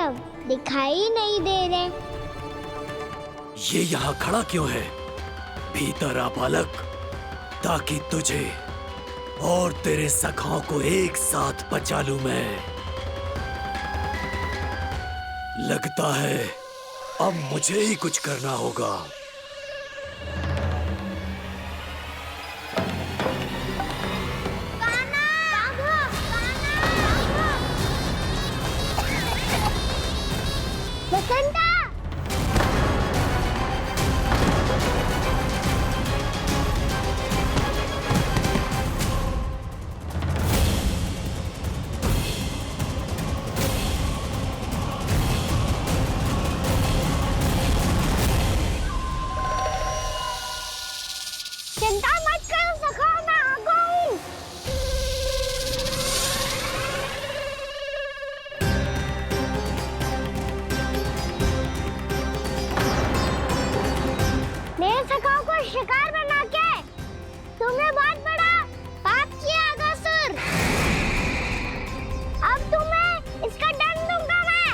सब दिखाई नहीं दे रहे। ये यहाँ खड़ा क्यों है? भीतर आ बालक, ताकि तुझे और तेरे सखाओं को एक साथ बचा लूं मैं। लगता है अब मुझे ही कुछ करना होगा। बसंता! चिंता मत करो सखाओ, मैं आ गई। मेरे सखाओ को शिकार बना के तुमने बहुत बड़ा पाप किया अगासुर। अब तुम्हें इसका दंड दूंगा मैं।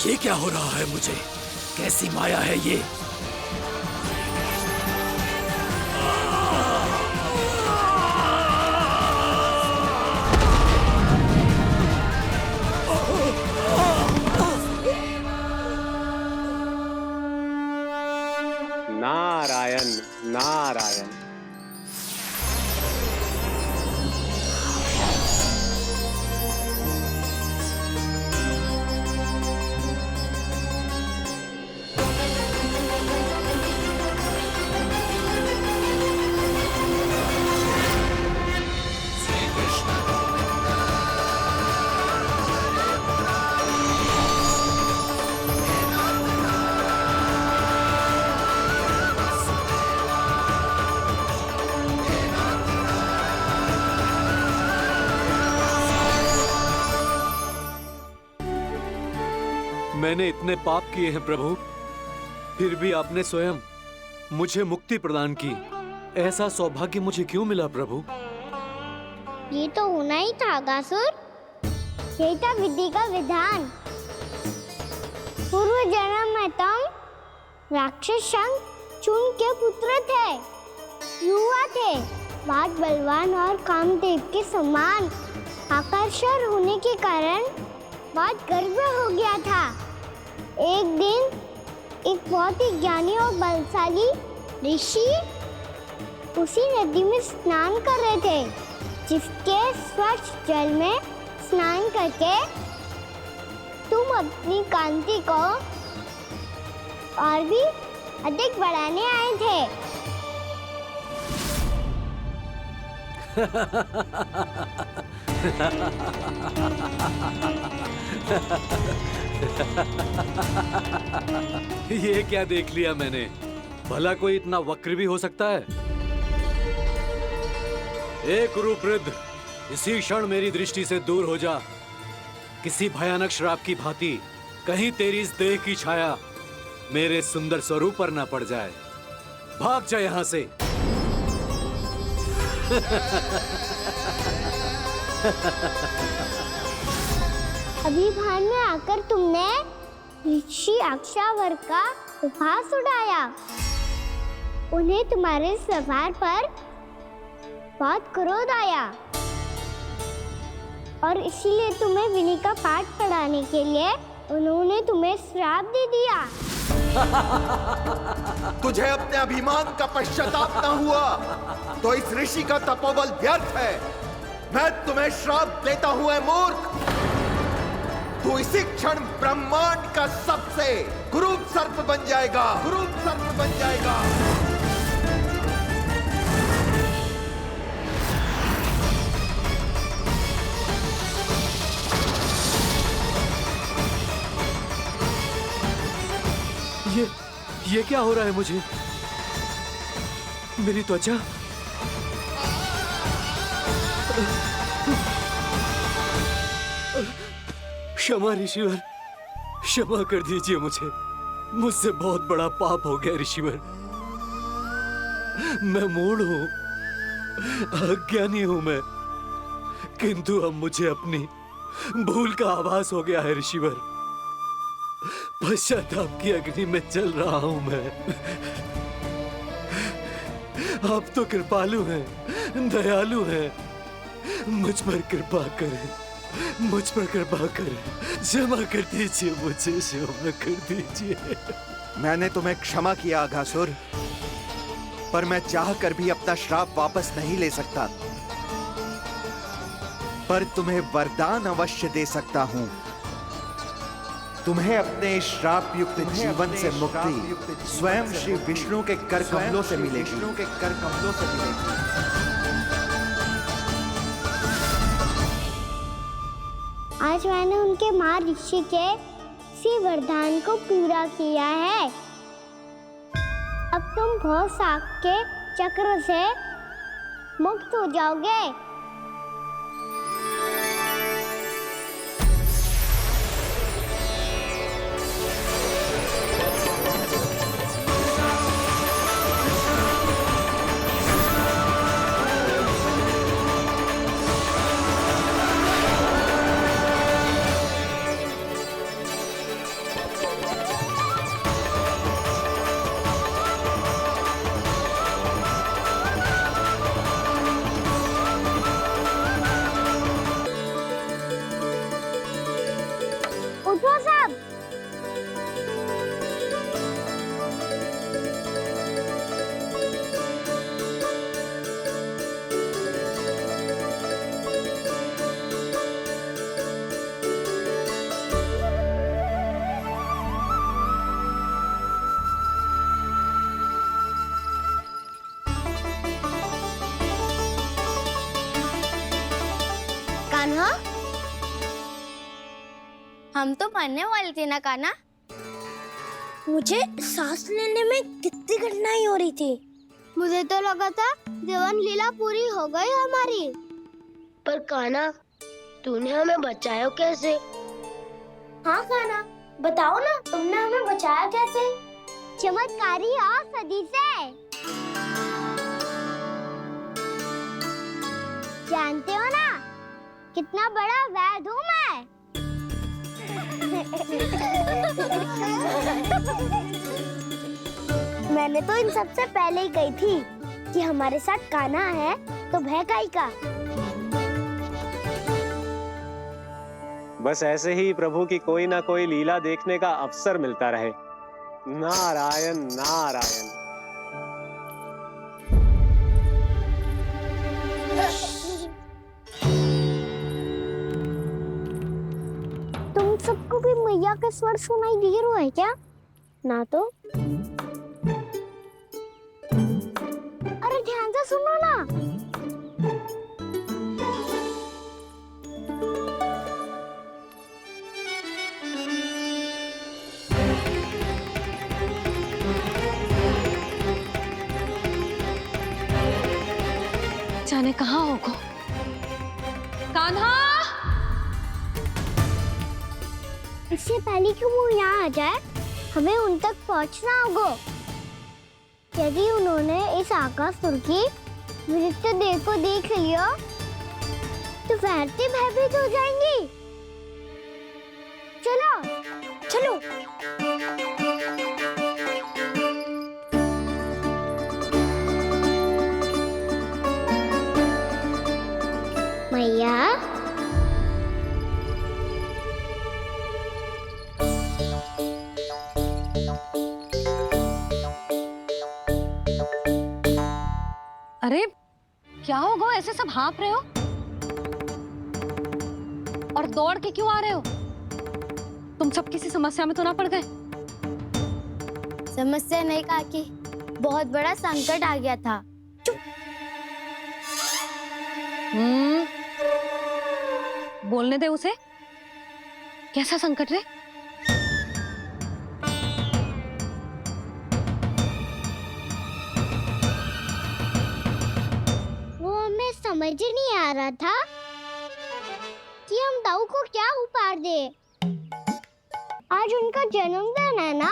ये क्या हो रहा है मुझे? कैसी माया है ये? नारायण नारायण। मैंने इतने पाप किए हैं प्रभु, फिर भी आपने स्वयं मुझे मुक्ति प्रदान की। ऐसा सौभाग्य मुझे क्यों मिला प्रभु? ये तो होना ही था अगासुर। यही था विधि का विधान। पूर्व जन्म में तुम राक्षस शंखचूड़ के पुत्र थे, युवा थे, बहुत बलवान और कामदेव के समान आकर्षण होने के कारण बहुत गर्व हो गया था। एक दिन एक बहुत ही ज्ञानी और बलशाली ऋषि उसी नदी में स्नान कर रहे थे, जिसके स्वच्छ जल में स्नान करके तुम अपनी कांति को और भी अधिक बढ़ाने आए थे। ये क्या देख लिया मैंने? भला कोई इतना वक्र भी हो सकता है? ए कुरुवृद्ध, इसी क्षण मेरी दृष्टि से दूर हो जा। किसी भयानक श्राप की भांति कहीं तेरी इस देह की छाया मेरे सुंदर स्वरूप पर न पड़ जाए। भाग जा यहाँ से। अभी भान में आकर तुमने ऋषि अक्षावर का उपहास उड़ाया। उन्हें तुम्हारे सवार पर बहुत क्रोध आया और इसीलिए तुम्हें विधि का पाठ पढ़ाने के लिए उन्होंने तुम्हें श्राप दे दिया। तुझे अपने अभिमान का पश्चाताप न हुआ तो इस ऋषि का तपोबल व्यर्थ है। मैं तुम्हें श्राप देता हूं ऐ मूर्ख। तू इसी क्षण ब्रह्मांड का सबसे कुरूप सर्प बन जाएगा, कुरूप सर्प बन जाएगा। ये क्या हो रहा है मुझे? मेरी त्वचा क्षमा ऋषिवर, क्षमा कर दीजिए मुझे। मुझसे बहुत बड़ा पाप हो गया ऋषिवर। मैं मूढ़ हूं, अज्ञानी हूं मैं, किंतु अब मुझे अपनी भूल का आभास हो गया है ऋषिवर। पश्चाताप की अग्नि में जल रहा हूं मैं। आप तो कृपालु हैं, दयालु हैं, मुझ पर कृपा करें, मुझ पर कृपा करें, क्षमा कर दीजिए मुझे, क्षमा कर दीजिए। मैंने तुम्हें क्षमा किया अघासुर, पर मैं चाहकर भी अपना श्राप वापस नहीं ले सकता। पर तुम्हें वरदान अवश्य दे सकता हूं। तुम्हें अपने श्राप युक्त जीवन से मुक्ति स्वयं श्री विष्णु के कर कमलों से मिलेगी। आज मैंने उनके माँ ऋषि के इसी वरदान को पूरा किया है। अब तुम भव साग के चक्र से मुक्त हो जाओगे। उठो सब। कान्हा, हम तो मरने वाले थे ना कान्हा। मुझे सांस लेने में कितनी कठिनाई हो रही थी। मुझे तो लगा था जीवन लीला पूरी हो गई हमारी। पर कान्हा, तूने हमें बचाया कैसे? हाँ कान्हा, बताओ ना, तुमने हमें बचाया कैसे? चमत्कारी और सदी से। जानते हो ना कितना बड़ा वैद्य हूँ मैं। मैंने तो इन सबसे पहले ही कही थी कि हमारे साथ कान्हा है तो भय काई का। बस ऐसे ही प्रभु की कोई ना कोई लीला देखने का अवसर मिलता रहे। नारायण नारायण। तुम सबको भी मैया का स्वर सुनाई दे रहा है क्या? ना तो। अरे ध्यान से सुनो ना। जाने कहाँ होगा कान्हा। इससे पहले कि वो यहाँ आ जाए, हमें उन तक पहुँचना होगा। यदि उन्होंने इस आकासुर की नृत्य देह को देख लिया तो वैरती भयभीत हो जाएंगी। चलो चलो। मैया, अरे क्या होगा, ऐसे सब हाँफ रहे हो और दौड़ के क्यों आ रहे हो? तुम सब किसी समस्या में तो ना पड़ गए? समस्या नहीं काकी, बहुत बड़ा संकट आ गया था। बोलने दे उसे। कैसा संकट रे? वो हमें समझ ही नहीं आ रहा था कि हम दाऊ को क्या उपहार दे। आज उनका जन्मदिन है ना।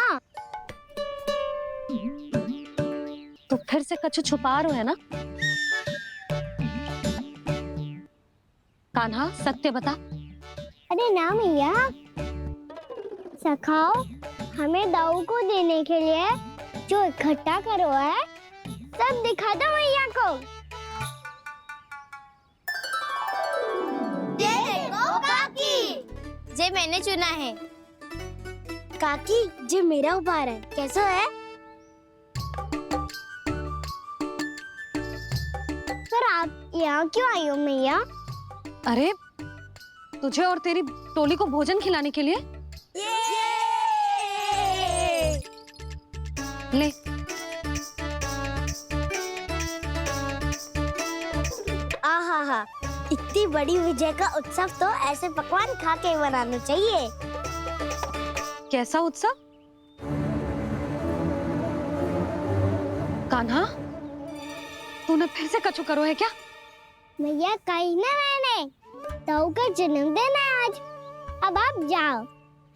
तो फिर से कछु छुपा रहे है ना? कान्हा सत्य बता। अरे ना मैया, सखाओ हमें दाऊ को देने के लिए जो इकट्ठा करो है सब दिखा दो मैया को। ये देखो काकी, जे मैंने चुना है। काकी जी मेरा उपहार है, कैसा है? पर आप यहाँ क्यों आई हो मैया? अरे तुझे और तेरी टोली को भोजन खिलाने के लिए। ले आहा, इतनी बड़ी विजय का उत्सव तो ऐसे पकवान खा के मनाना चाहिए। कैसा उत्सव? कान्हा तूने फिर से कछु करो है क्या? मैया कही ना मैंने, दाऊ का जन्मदिन है आज। अब आप जाओ,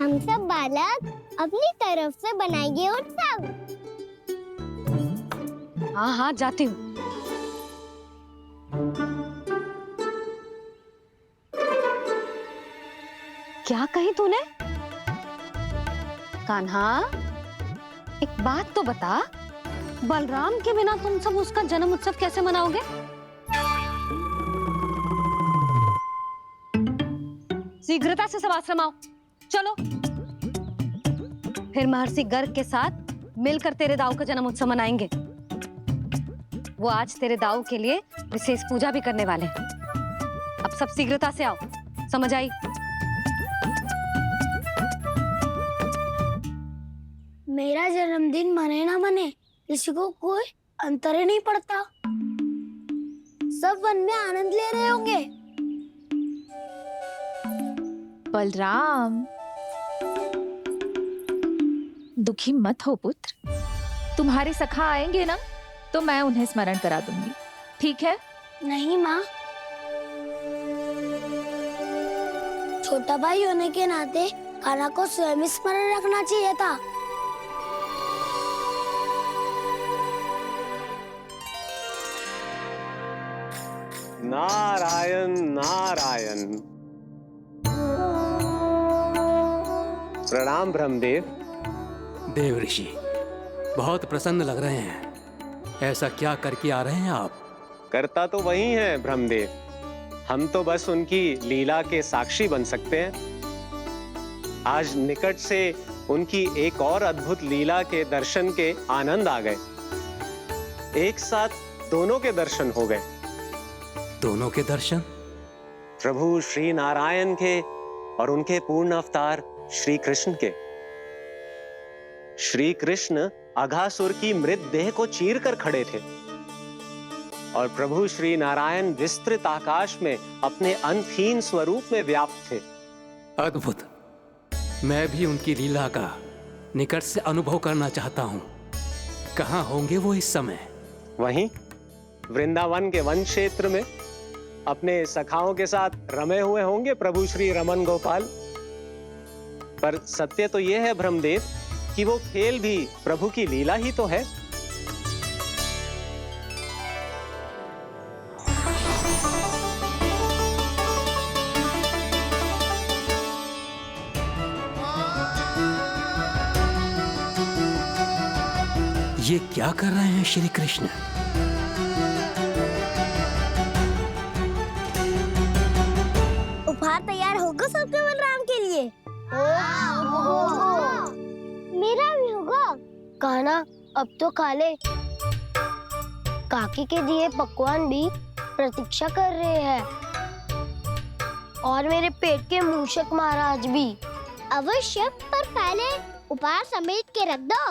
हम सब बालक अपनी तरफ से बनाएंगे उत्सव। हाँ हाँ जाती हूँ। क्या कही तूने? कान्हा एक बात तो बता, बलराम के बिना तुम सब उसका जन्म उत्सव कैसे मनाओगे? शीघ्रता से सब आश्रम आओ, चलो। फिर महर्षि गर्ग के साथ मिलकर तेरे दाऊ का जन्म उत्सव मनाएंगे। वो आज तेरे दाऊ के लिए विशेष पूजा भी करने वाले हैं। अब सब शीघ्रता से आओ, समझ आई? मेरा जन्मदिन मने ना मने, किसी को कोई अंतर ही नहीं पड़ता। सब वन में आनंद ले रहे होंगे। बलराम दुखी मत हो पुत्र, तुम्हारे सखा आएंगे ना तो मैं उन्हें स्मरण करा दूंगी, ठीक है? नहीं माँ, छोटा भाई होने के नाते कान्हा को स्वयं स्मरण रखना चाहिए था। नारायण नारायण। प्रणाम ब्रह्मदेव। देव ऋषि बहुत प्रसन्न लग रहे हैं। ऐसा क्या करके आ रहे हैं आप? करता तो वही है ब्रह्मदेव, हम तो बस उनकी लीला के साक्षी बन सकते हैं। आज निकट से उनकी एक और अद्भुत लीला के दर्शन के आनंद आ गए। एक साथ दोनों के दर्शन हो गए। दोनों के दर्शन? प्रभु श्री नारायण के और उनके पूर्ण अवतार श्री कृष्ण के। श्री कृष्ण अघासुर की मृत देह को चीर कर खड़े थे और प्रभु श्री नारायण विस्तृत आकाश में अपने अंतहीन स्वरूप में व्याप्त थे। अद्भुत। मैं भी उनकी लीला का निकट से अनुभव करना चाहता हूँ। कहाँ होंगे वो इस समय? वहीं वृंदावन के वन क्षेत्र में अपने सखाओं के साथ रमे हुए होंगे प्रभु श्री रमन गोपाल। पर सत्य तो यह है ब्रह्मदेव कि वो खेल भी प्रभु की लीला ही तो है। ये क्या कर रहे हैं श्री कृष्ण? उपहार तैयार होगा सबके बलराम के लिए? मेरा भी होगा। कान्हा अब तो खा ले, काकी के दिए पकवान भी प्रतीक्षा कर रहे हैं और मेरे पेट के मूषक महाराज भी। अवश्य, पर पहले उपहार समेट के रख दो।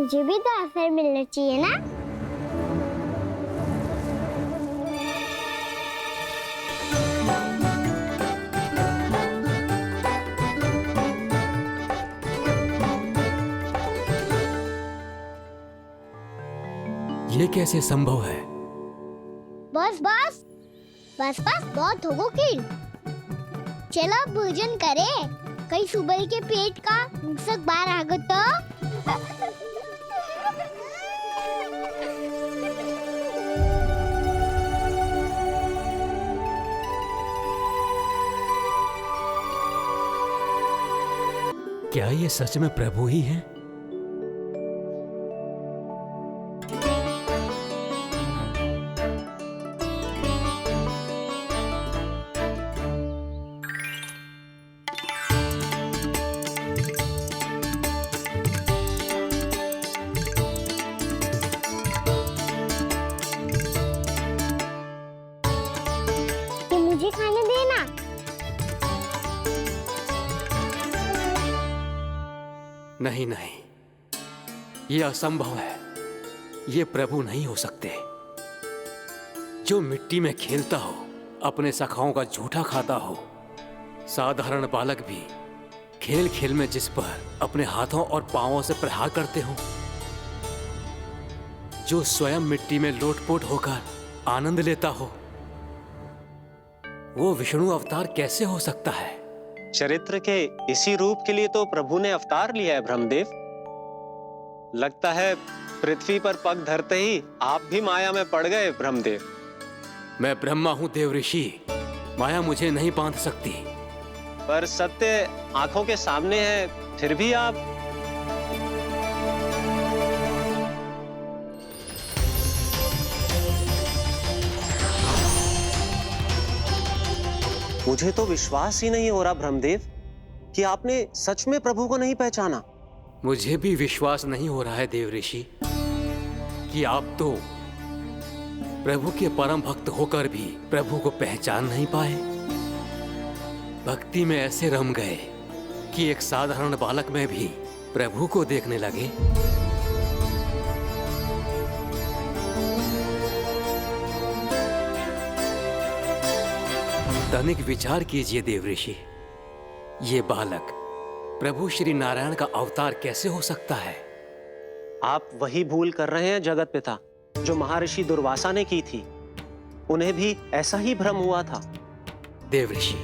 मुझे भी तो अवसर मिलना चाहिए ना। ये कैसे संभव है? बस बस बस बस बहुत हो गई। चलो भोजन करे, कई सुबह के पेट का मुसक बाहर आ गया तो। क्या ये सच में प्रभु ही हैं? मुझे खाने देना। नहीं नहीं, ये असंभव है। ये प्रभु नहीं हो सकते। जो मिट्टी में खेलता हो, अपने सखाओं का झूठा खाता हो, साधारण बालक भी खेल खेल में जिस पर अपने हाथों और पांवों से प्रहार करते हो, जो स्वयं मिट्टी में लोटपोट होकर आनंद लेता हो, वो विष्णु अवतार कैसे हो सकता है? चरित्र के इसी रूप के लिए तो प्रभु ने अवतार लिया है ब्रह्मदेव। लगता है पृथ्वी पर पग धरते ही आप भी माया में पड़ गए ब्रह्मदेव। मैं ब्रह्मा हूं देव ऋषि, माया मुझे नहीं बांध सकती। पर सत्य आंखों के सामने है, फिर भी आप। मुझे तो विश्वास ही नहीं हो रहा ब्रह्मदेव कि आपने सच में प्रभु को नहीं पहचाना। मुझे भी विश्वास नहीं हो रहा है देव ऋषि कि आप तो प्रभु के परम भक्त होकर भी प्रभु को पहचान नहीं पाए। भक्ति में ऐसे रम गए कि एक साधारण बालक में भी प्रभु को देखने लगे। तनिक विचार कीजिए देव ऋषि, ये बालक प्रभु श्री नारायण का अवतार कैसे हो सकता है? आप वही भूल कर रहे हैं जगत पिता, जो महर्षि दुर्वासा ने की थी। उन्हें भी ऐसा ही भ्रम हुआ था। देव ऋषि,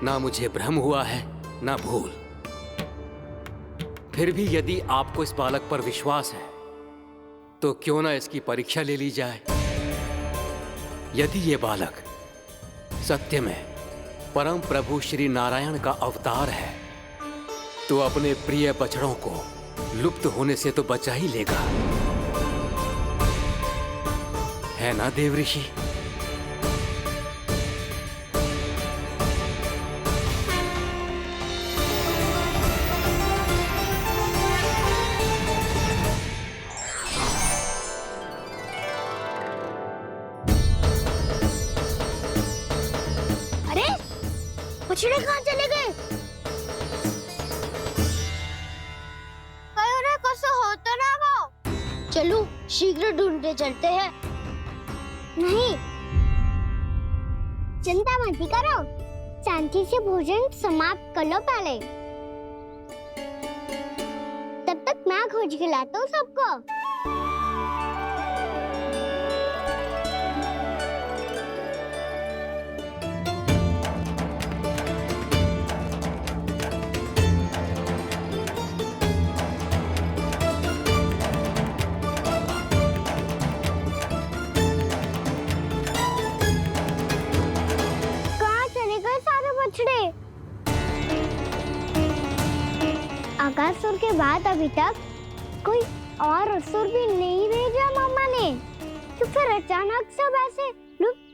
ना मुझे भ्रम हुआ है ना भूल। फिर भी यदि आपको इस बालक पर विश्वास है तो क्यों ना इसकी परीक्षा ले ली जाए। यदि ये बालक सत्य में परम प्रभु श्री नारायण का अवतार है तो अपने प्रिय बछड़ों को लुप्त होने से तो बचा ही लेगा, है ना देव ऋषि? बछड़े कहाँ चले गए? हो तो ना वो। चलो शीघ्र ढूंढने चलते हैं। नहीं, चिंता मत करो, शांति से भोजन समाप्त कर लो पहले। तब तक मैं खोज के लाता हूँ सबको। आकासुर के बाद अभी तक कोई और असुर भी नहीं भेजा मामा ने, तो फिर अचानक सब ऐसे लुप्त